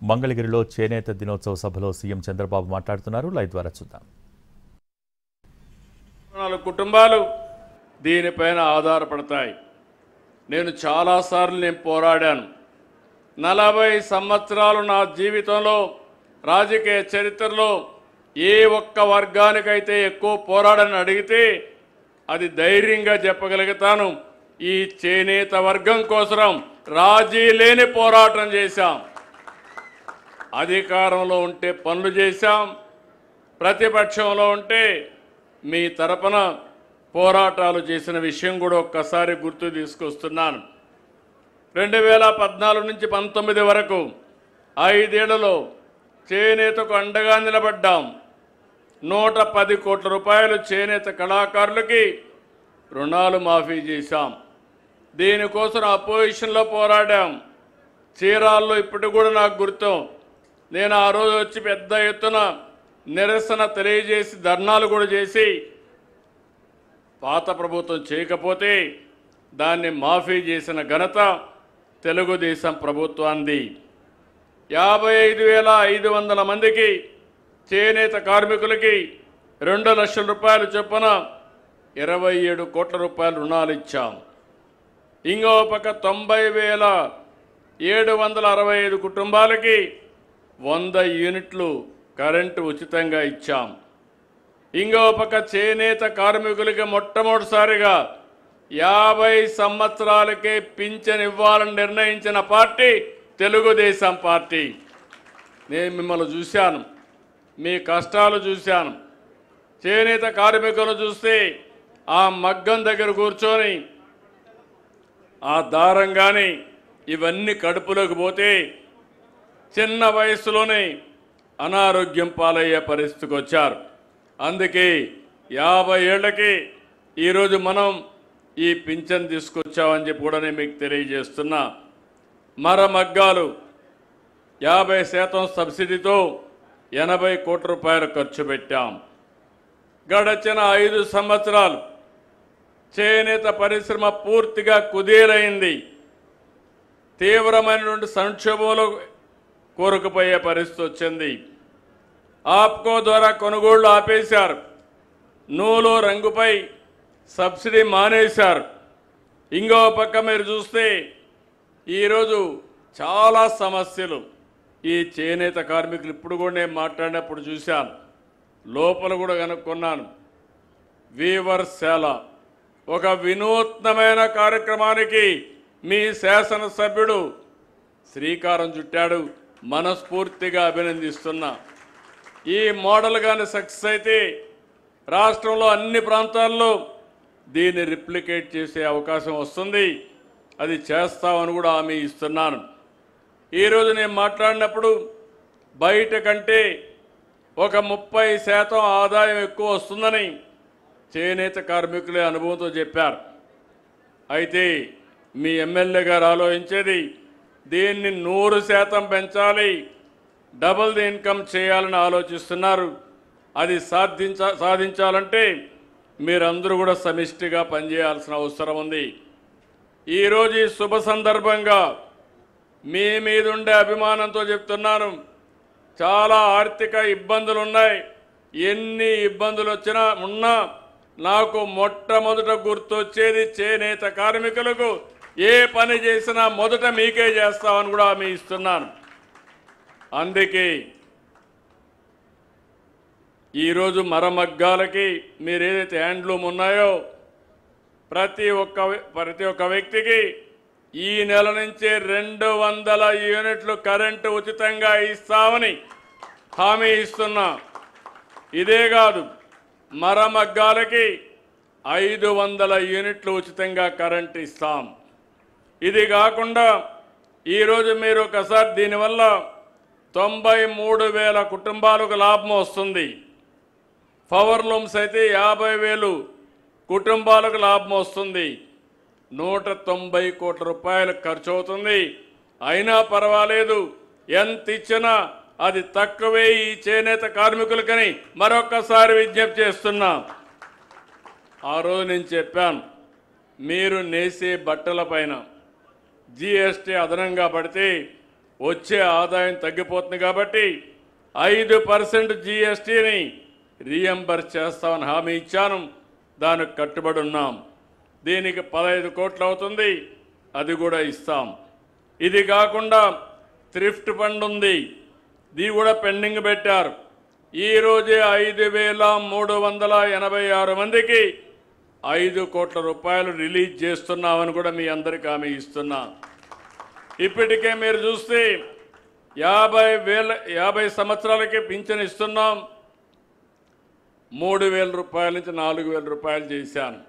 మంగళగిరిలో చేనేత దినోత్సవ సభలో సీఎం చంద్రబాబు మాట్లాడుతున్నారు. లైవ్ ద్వారా చూద్దాం. 4 కుటుంబాలు దీనిపైన ఆధారపడతాయి. నేను చాలాసార్లు పోరాడాను. 40 సంవత్సరాలు నా జీవితంలో రాజకీయ చరిత్రలో ఏ ఒక్క వర్గానికైతే ఎక్కువ పోరాడని అడిగితే అది ధైర్యంగా చెప్పగలుగుతాను. ఈ చేనేత వర్గం కోసం రాజీ లేని పోరాటం చేశాం. అధికారంలో ఉంటే పనులు చేశాం, ప్రతిపక్షంలో ఉంటే మీ తరపున పోరాటాలు చేసిన విషయం కూడా ఒక్కసారి గుర్తు తీసుకొస్తున్నాను. 2014 నుంచి 19 వరకు 5 ఏళ్లలో చేనేతకు అండగా నిలబడ్డాం. 110 కోట్ల రూపాయలు చేనేత కళాకారులకి రుణాలు మాఫీ చేశాం. దీనికోసం అపోజిషన్లో పోరాడాం. చీరాల్లో ఇప్పటికి కూడా నాకు గుర్తు. నేను ఆ రోజు వచ్చి పెద్ద ఎత్తున నిరసన తెలియజేసి ధర్నాలు కూడా చేసి పాత ప్రభుత్వం చేయకపోతే దాన్ని మాఫీ చేసిన ఘనత తెలుగుదేశం ప్రభుత్వాన్ని. 55,500 మందికి చేనేత కార్మికులకి 2 లక్షల రూపాయలు చొప్పున 27 కోట్ల రూపాయలు రుణాలు ఇచ్చాం. ఇంకో పక్క 90,765 కుటుంబాలకి 100 యూనిట్లు కరెంటు ఉచితంగా ఇచ్చాం. ఇంకో పక్క చేనేత కార్మికులకి మొట్టమొదటిసారిగా 50 సంవత్సరాలకే పింఛన్ ఇవ్వాలని నిర్ణయించిన పార్టీ తెలుగుదేశం పార్టీ. నేను మిమ్మల్ని చూశాను, మీ కష్టాలు చూశాను. చేనేత కార్మికులు చూస్తే ఆ మగ్గం దగ్గర కూర్చొని ఆ దారం కానీ ఇవన్నీ కడుపులోకి పోతే చిన్న వయసులోనే అనారోగ్యం పాలయ్యే పరిస్థితికి వచ్చారు. అందుకే 50 ఏళ్లకి ఈరోజు మనం ఈ పింఛన్ తీసుకొచ్చామని చెప్పి కూడా నేను మీకు తెలియజేస్తున్నా. మరమగ్గాలు 50% సబ్సిడీతో 80 కోట్ల రూపాయలు ఖర్చు పెట్టాం. గడచిన 5 సంవత్సరాలు చేనేత పరిశ్రమ పూర్తిగా కుదేలైంది. తీవ్రమైనటువంటి సంక్షోభంలో కూరుకుపోయే పరిస్థితి వచ్చింది. ఆప్కో ద్వారా కొనుగోళ్లు ఆపేశారు. నూలు రంగుపై సబ్సిడీ మానేశారు. ఇంకో పక్క మీరు చూస్తే ఈరోజు చాలా సమస్యలు ఈ చేనేత కార్మికులు ఇప్పుడు కూడా నేను మాట్లాడినప్పుడు చూశాను, లోపల కూడా కనుక్కున్నాను. వీవర్శాల ఒక వినూత్నమైన కార్యక్రమానికి మీ శాసనసభ్యుడు శ్రీకారం చుట్టాడు. మనస్ఫూర్తిగా అభినందిస్తున్నా. ఈ మోడల్ కానీ సక్సెస్ అయితే రాష్ట్రంలో అన్ని ప్రాంతాల్లో దీన్ని రిప్లికేట్ చేసే అవకాశం వస్తుంది. అది చేస్తామని కూడా హామీ ఇస్తున్నాను. ఈరోజు నేను మాట్లాడినప్పుడు బయట కంటే ఒక 30% ఆదాయం ఎక్కువ వస్తుందని చేనేత కార్మికులే అనుభవంతో చెప్పారు. అయితే మీ ఎమ్మెల్యే గారు ఆలోచించేది దీన్ని 100% పెంచాలి, డబుల్ ది ఇన్కమ్ చేయాలని ఆలోచిస్తున్నారు. అది సాధించాలంటే మీరందరూ కూడా సమిష్టిగా పనిచేయాల్సిన అవసరం ఉంది. ఈరోజు ఈ శుభ సందర్భంగా మీ మీద ఉండే అభిమానంతో చెప్తున్నాను. చాలా ఆర్థిక ఇబ్బందులు ఉన్నాయి. ఎన్ని ఇబ్బందులు ఉన్నా నాకు మొట్టమొదట గుర్తొచ్చేది చేనేత కార్మికులకు ఏ పని చేసినా మొదట మీకే చేస్తామని కూడా హామీ ఇస్తున్నాను. అందుకే ఈరోజు మరమగ్గాలకి మీరు ఏదైతే హ్యాండ్లూమ్ ఉన్నాయో ప్రతి ఒక్క వ్యక్తికి ఈ నెల నుంచే 200 యూనిట్లు కరెంటు ఉచితంగా ఇస్తామని హామీ ఇస్తున్నా. ఇదే కాదు, మరమగ్గాలకి 500 యూనిట్లు ఉచితంగా కరెంటు ఇస్తాం. ఇది కాకుండా ఈరోజు మీరు ఒకసారి దీనివల్ల 93,000 కుటుంబాలకు లాభం వస్తుంది. పవర్ లూమ్స్ అయితే 50,000 కుటుంబాలకు లాభం వస్తుంది. 190 కోట్ల రూపాయలు ఖర్చు అవుతుంది. అయినా పర్వాలేదు, ఎంత ఇచ్చినా అది తక్కువే ఈ చేనేత కార్మికులకని మరొకసారి విజ్ఞప్తి చేస్తున్నా. ఆ రోజు నేను చెప్పాను, మీరు నేసే బట్టల పైన జీఎస్టీ అదనంగా పడితే వచ్చే ఆదాయం తగ్గిపోతుంది కాబట్టి 5% జీఎస్టీని రీఎంబర్స్ చేస్తామని హామీ ఇచ్చాను. దానికి కట్టుబడి ఉన్నాం. దీనికి 15 కోట్లు అవుతుంది, అది కూడా ఇస్తాం. ఇది కాకుండా థ్రిఫ్ట్ ఫండ్ ఉంది, ఇది కూడా పెండింగ్ పెట్టారు. ఈరోజే 5,386 మందికి 5 కోట్ల రూపాయలు రిలీజ్ చేస్తున్నామని కూడా మీ అందరికీ హామీ ఇస్తున్నా. ఇప్పటికే మీరు చూస్తే 50 సంవత్సరాలకి పింఛన్ ఇస్తున్నాం. 3,000 రూపాయల నుంచి 4,000 రూపాయలు చేశాను.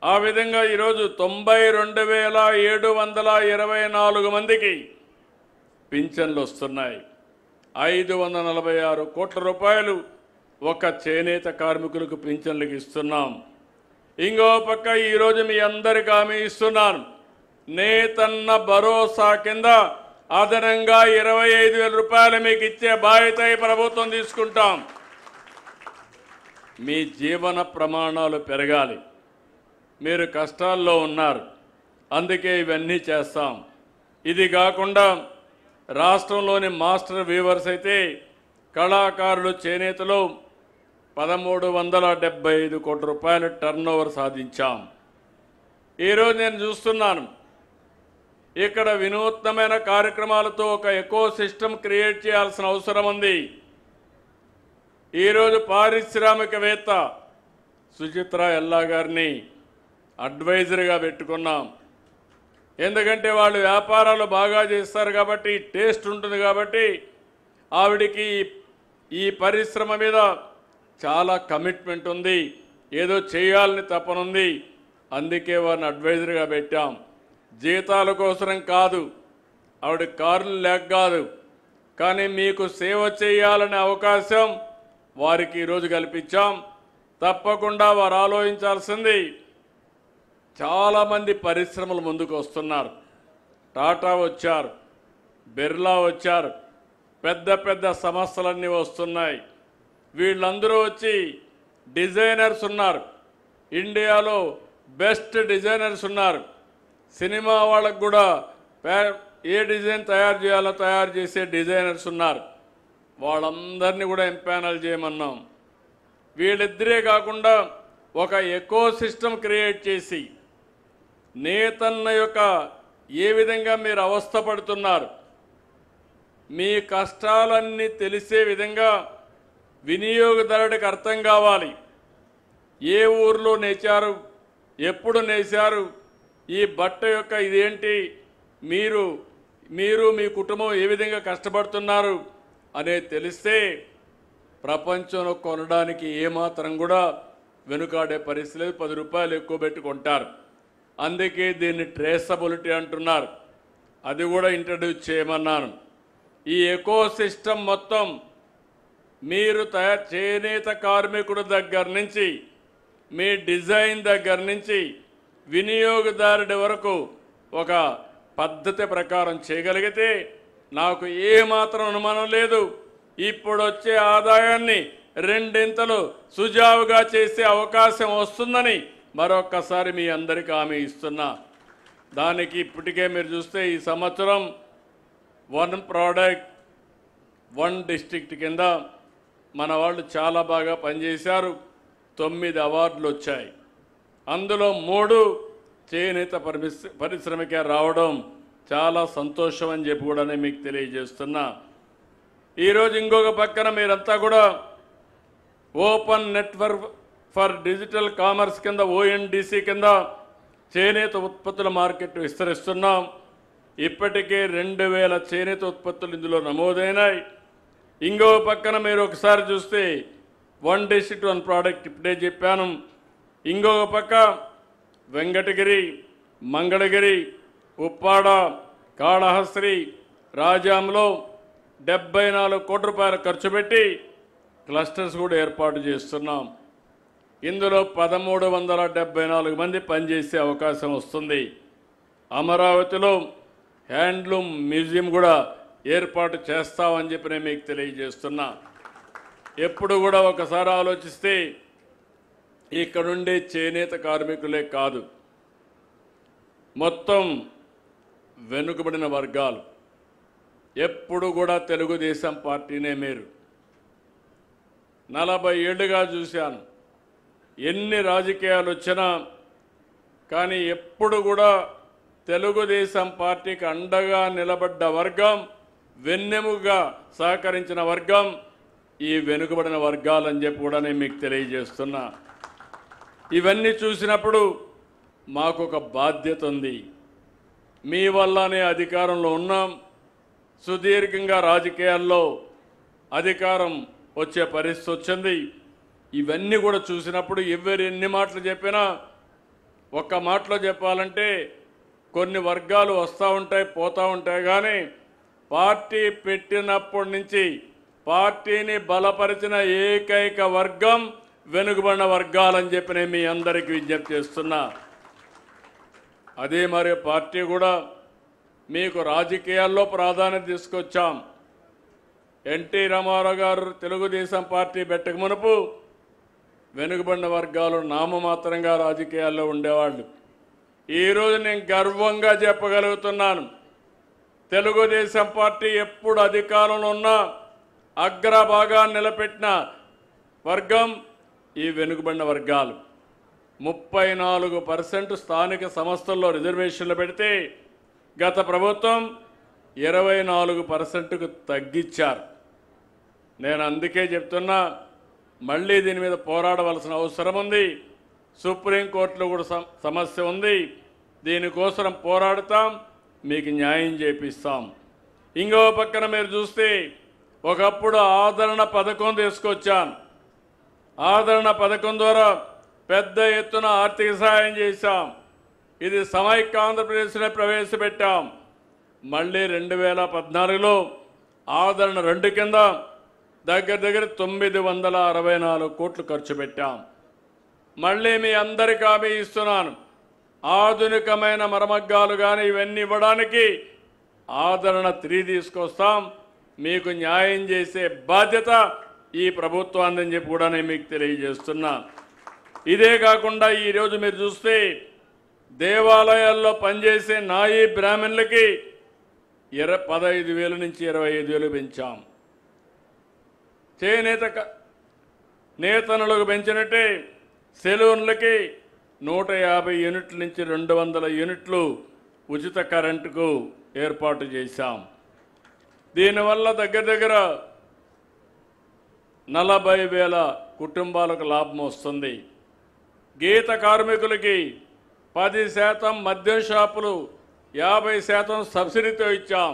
ఆ విధంగా ఈరోజు 92,724 మందికి పింఛన్లు వస్తున్నాయి. 546 కోట్ల రూపాయలు ఒక చేనేత కార్మికులకు పింఛన్లకు ఇస్తున్నాం. ఇంకో పక్క ఈరోజు మీ అందరికీ హామీ ఇస్తున్నాను, నేతన్న భరోసా కింద అదనంగా 25,000 రూపాయలు మీకు ఇచ్చే బాధ్యత ఈ ప్రభుత్వం తీసుకుంటాం. మీ జీవన ప్రమాణాలు పెరగాలి. మీరు కష్టాల్లో ఉన్నారు, అందుకే ఇవన్నీ చేస్తాం. ఇది కాకుండా రాష్ట్రంలోని మాస్టర్ వీవర్స్ అయితే కళాకారులు చేనేతలు 1,375 కోట్ల రూపాయల టర్నోవర్ సాధించాం. ఈరోజు నేను చూస్తున్నాను, ఇక్కడ వినూత్నమైన కార్యక్రమాలతో ఒక ఎకో సిస్టమ్ క్రియేట్ చేయాల్సిన అవసరం ఉంది. ఈరోజు పారిశ్రామికవేత్త సుచిత్రా ఎల్లా గారిని అడ్వైజర్గా పెట్టుకున్నాం. ఎందుకంటే వాళ్ళు వ్యాపారాలు బాగా చేస్తారు కాబట్టి, టేస్ట్ ఉంటుంది కాబట్టి, ఆవిడికి ఈ పరిశ్రమ మీద చాలా కమిట్మెంట్ ఉంది, ఏదో చేయాలని తపనుంది. అందుకే వారిని అడ్వైజర్గా పెట్టాం. జీతాల కోసం కాదు, ఆవిడ కారులు లేక కాదు, కానీ మీకు సేవ చేయాలనే అవకాశం వారికి ఈరోజు కల్పించాం. తప్పకుండా వారు ఆలోచించాల్సింది, చాలామంది పరిశ్రమలు ముందుకు వస్తున్నారు. టాటా వచ్చారు, బిర్లా వచ్చారు, పెద్ద పెద్ద సంస్థలన్నీ వస్తున్నాయి. వీళ్ళందరూ వచ్చి డిజైనర్స్ ఉన్నారు, ఇండియాలో బెస్ట్ డిజైనర్స్ ఉన్నారు. సినిమా వాళ్ళకు కూడా ఏ డిజైన్ తయారు చేయాలో తయారు చేసే డిజైనర్స్ ఉన్నారు. వాళ్ళందరినీ కూడా ఎంపానల్ చేయమన్నాం. వీళ్ళిద్దరే కాకుండా ఒక ఎకో సిస్టమ్ క్రియేట్ చేసి నేతన్న యొక్క ఏ విధంగా మీరు అవస్థపడుతున్నారు, మీ కష్టాలన్నీ తెలిసే విధంగా వినియోగదారుడికి అర్థం కావాలి. ఏ ఊర్లో నేచారు, ఎప్పుడు నేశారు, ఈ బట్ట యొక్క ఇదేంటి, మీరు మీ కుటుంబం ఏ విధంగా కష్టపడుతున్నారు అనేది తెలిస్తే ప్రపంచంలో కొనడానికి ఏమాత్రం కూడా వెనుకాడే పరిస్థితి లేదు. 10 రూపాయలు ఎక్కువ పెట్టుకుంటారు. అందుకే దీన్ని ట్రేసబిలిటీ అంటున్నారు. అది కూడా ఇంట్రడ్యూస్ చేయమన్నాను. ఈ ఎకో సిస్టమ్ మొత్తం మీరు చేనేత కార్మికుడు దగ్గర నుంచి, మీ డిజైన్ దగ్గర నుంచి వినియోగదారుడి వరకు ఒక పద్ధతి ప్రకారం చేయగలిగితే నాకు ఏమాత్రం అనుమానం లేదు, ఇప్పుడు వచ్చే ఆదాయాన్ని 2 సుజావుగా చేసే అవకాశం వస్తుందని మరొక్కసారి మీ అందరికీ హామీ ఇస్తున్నా. దానికి ఇప్పటికే మీరు చూస్తే ఈ సంవత్సరం 1 ప్రోడక్ట్ 1 డిస్ట్రిక్ట్ కింద మన వాళ్ళు చాలా బాగా పనిచేశారు. 9 అవార్డులు వచ్చాయి. అందులో 3 చేనేత పరిశ్రమకే రావడం చాలా సంతోషం అని చెప్పి కూడా నేను మీకు తెలియజేస్తున్నా. ఈరోజు ఇంకొక పక్కన మీరంతా కూడా open network for digital commerce కింద ONDC కింద చేనేత ఉత్పత్తుల మార్కెట్ విస్తరిస్తున్నాం. ఇప్పటికే 2,000 చేనేత ఉత్పత్తులు ఇందులో నమోదైనాయి. ఇంకో పక్కన మీరు ఒకసారి చూస్తే 1 డిస్ట్రిక్ట్ 1 ప్రోడక్ట్ ఇప్పుడే చెప్పాను. ఇంకొక పక్క వెంకటగిరి, మంగళగిరి, ఉప్పాడ, కాళహస్త్రి, రాజాంలో 74 కోట్ల రూపాయలు ఖర్చు పెట్టి క్లస్టర్స్ కూడా ఏర్పాటు చేస్తున్నాం. ఇందులో 1,374 మంది పనిచేసే అవకాశం వస్తుంది. అమరావతిలో హ్యాండ్లూమ్ మ్యూజియం కూడా ఏర్పాటు చేస్తామని చెప్పి నేను మీకు తెలియజేస్తున్నా. ఎప్పుడు కూడా ఒకసారి ఆలోచిస్తే ఇక్కడుండే చేనేత కార్మికులే కాదు, మొత్తం వెనుకబడిన వర్గాలు, ఎప్పుడు కూడా తెలుగుదేశం పార్టీనే మీరు 40 ఏళ్ళుగా చూశాను. ఎన్ని రాజకీయాలు వచ్చినా కానీ ఎప్పుడు కూడా తెలుగుదేశం పార్టీకి అండగా నిలబడ్డ వర్గం, వెన్నెముగా సహకరించిన వర్గం ఈ వెనుకబడిన వర్గాలని చెప్పి కూడా నేను మీకు తెలియజేస్తున్నా. ఇవన్నీ చూసినప్పుడు మాకు ఒక బాధ్యత ఉంది. మీ వల్లనే అధికారంలో ఉన్నాం. సుదీర్ఘంగా రాజకీయాల్లో అధికారం వచ్చే పరిస్థితి వచ్చింది. ఇవన్నీ కూడా చూసినప్పుడు ఎవరు ఎన్ని మాటలు చెప్పినా ఒక్క మాటలో చెప్పాలంటే కొన్ని వర్గాలు వస్తూ ఉంటాయి పోతూ ఉంటాయి, కానీ పార్టీ పెట్టినప్పటి నుంచి పార్టీని బలపరిచిన ఏకైక వర్గం వెనుకబడిన వర్గాలని చెప్పి నేను మీ అందరికీ విజ్ఞప్తి చేస్తున్నా. అదే మరి పార్టీ కూడా మీకు రాజకీయాల్లో ప్రాధాన్యత తీసుకొచ్చాం. ఎన్టీ రామారావు గారు తెలుగుదేశం పార్టీ పెట్టక మునుపు వెనుకబడిన వర్గాలు నామమాత్రంగా రాజకీయాల్లో ఉండేవాళ్ళు. ఈరోజు నేను గర్వంగా చెప్పగలుగుతున్నాను, తెలుగుదేశం పార్టీ ఎప్పుడు అధికారంలో ఉన్నా అగ్రభాగాన్ని నిలబెట్టిన వర్గం ఈ వెనుకబడిన వర్గాలు. 34% స్థానిక సంస్థల్లో రిజర్వేషన్లు పెడితే గత ప్రభుత్వం 24%కు తగ్గించారు. నేను అందుకే చెప్తున్నా, మళ్ళీ దీని మీద పోరాడవలసిన అవసరం ఉంది. సుప్రీంకోర్టులో కూడా సమస్య ఉంది. దీనికోసం పోరాడతాం, మీకు న్యాయం చేపిస్తాం. ఇంకో పక్కన మీరు చూస్తే ఒకప్పుడు ఆదరణ పథకం తీసుకొచ్చాను. ఆదరణ పథకం ద్వారా పెద్ద ఎత్తున ఆర్థిక సహాయం చేశాం. ఇది సమైక్య ఆంధ్రప్రదేశ్నే ప్రవేశపెట్టాం. మళ్ళీ 2014లో ఆదరణ 2 కింద దగ్గర 964 కోట్లు ఖర్చు పెట్టాం. మళ్ళీ మీ అందరికీ హామీ ఇస్తున్నాను, ఆధునికమైన మరమగ్గాలు కానీ ఇవన్నీ ఇవ్వడానికి ఆదరణ 3 తీసుకొస్తాం. మీకు న్యాయం చేసే బాధ్యత ఈ ప్రభుత్వాన్ని చెప్పి కూడా నేను మీకు తెలియజేస్తున్నా. ఇదే కాకుండా ఈరోజు మీరు చూస్తే దేవాలయాల్లో పనిచేసే నాయీ బ్రాహ్మణులకి 15,000 నుంచి 25,000 పెంచాం. చేనేత నేతనులకు పెంచినట్టే సెలూన్లకి 150 యూనిట్ల నుంచి 200 యూనిట్లు ఉచిత కరెంటుకు ఏర్పాటు చేశాం. దీనివల్ల దగ్గర 40,000 కుటుంబాలకు లాభం వస్తుంది. గీత కార్మికులకి 10% మద్యం షాపులు 50% సబ్సిడీతో ఇచ్చాం.